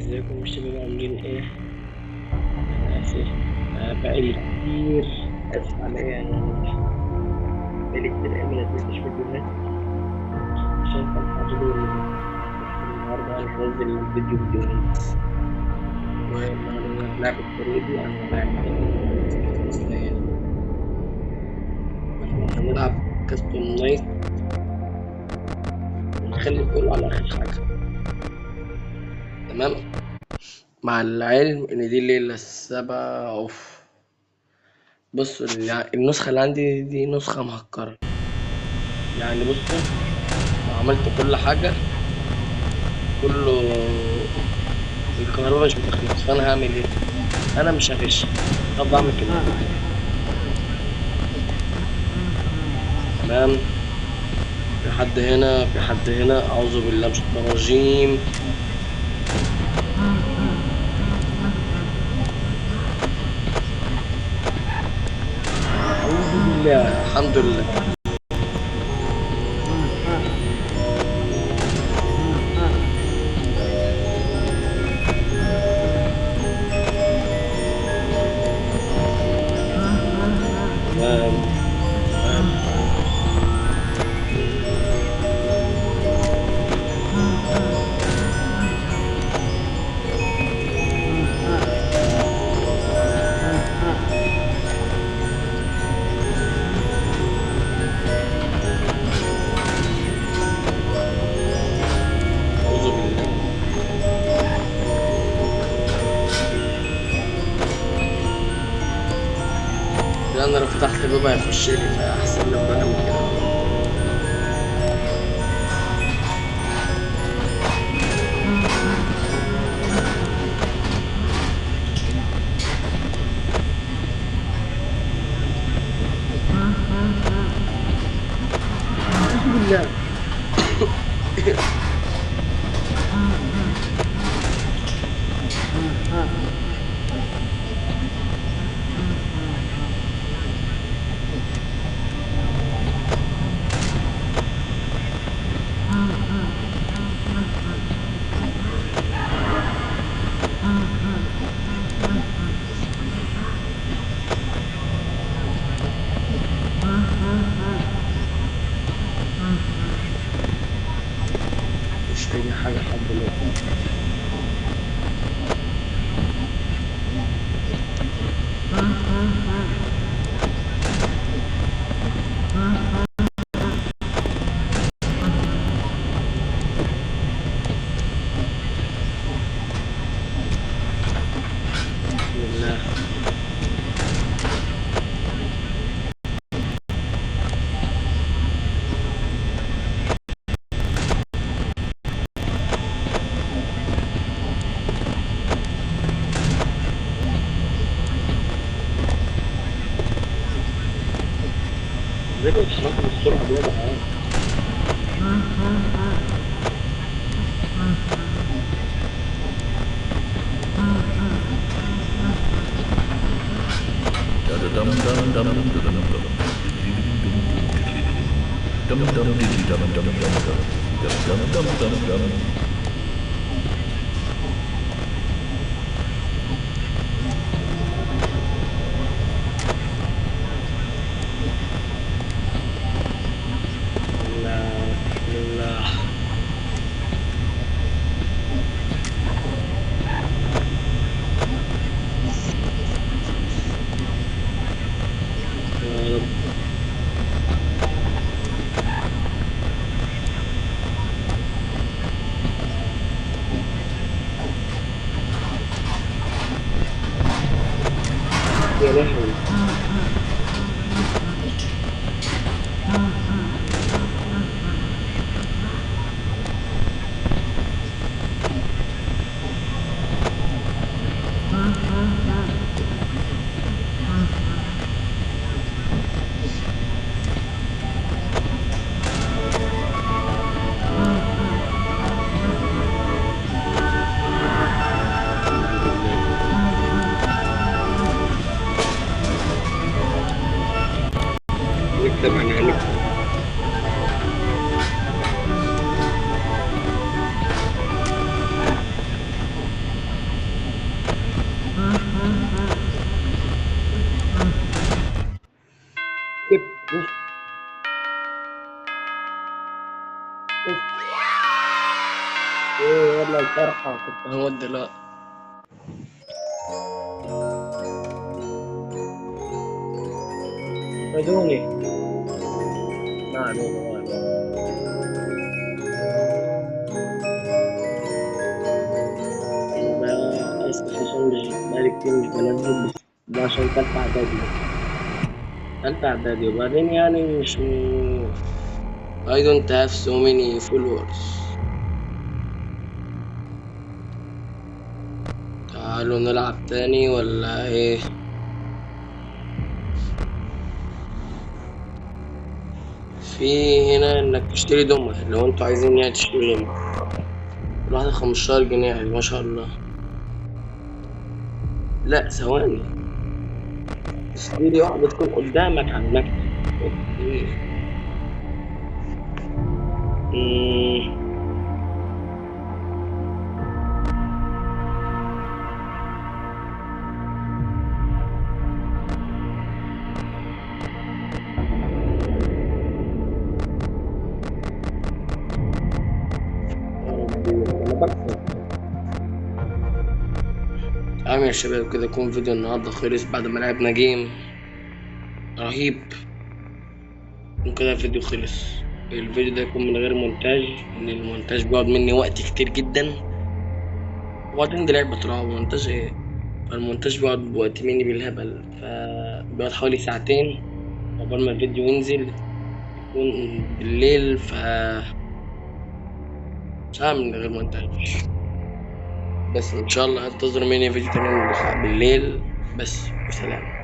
ازيكم الشباب عاملين ايه؟ انا اسف. بقالي كتير، اسف على ايه يعني. بقالي كتير ايام ما نزلتش فيديوهات عشان كان حاجة ظروف. بس النهارده انا هنزل فيديوهين. والنهارده هنلعب لعبة فريدي، انا لاعب اسمها هنلعب كاستم نايت، ونخلي كله على اخر حاجة. تمام. مع العلم ان دي الليلة السابعة اوف. بصوا النسخة اللي عندي دي نسخة مهكرة. يعني بصوا، عملت كل حاجة، كله الكهرباء مش بتخلص، فأنا هعمل إيه؟ أنا مش هغش، طب أعمل كده. تمام. في حد هنا، في حد هنا، أعوذ بالله من الشيطان الرجيم. أعوذ بالله، الحمد لله. تمام تمام تمام. أعوذ بالله. ده أنا لو فتحت الباب هيخش لي، فأحسن لو بعمل كده. أعوذ بالله. مش أي حاجة لحد دلوقتي. بسم الله. ازاي بتتحركوا بالسرعة دي يا جدعان؟ الله الله. يا رب. ايه يلا الفرحة كنت هموت دلوقتي. خدوني. ما علينا ما علينا. أنا آسف عشان مش بقالي كتير مش بنزل، بس ده عشان تالتة إعدادي بس. تالتة إعدادي وبعدين يعني مش I don't have so many followers. تعالوا نلعب تاني ولا ايه؟ في هنا انك تشتري دمى لو انتوا عايزين يعني تشتري دمى. الواحدة 15 جنيه يعني ما شاء الله. لا ثواني، تشتري واحدة تكون قدامك على المكتب. اوكي. مم. يا ربي انا بكسب. تمام يا شباب، كده يكون فيديو النهارده خلص بعد ما لعبنا جيم رهيب. وكده الفيديو خلص. الفيديو ده يكون من غير مونتاج، ان المونتاج بيقعد مني وقت كتير جدا. وبعدين دي لعبة رعب، مونتاج ايه؟ فالمونتاج بيقعد بوقت مني بالهبل، فبيقعد حوالي ساعتين عقبال ما الفيديو ينزل. يكون بالليل، مش هعمل من غير مونتاج. بس ان شاء الله هنتظر مني فيديو تاني بالليل. بس وسلام.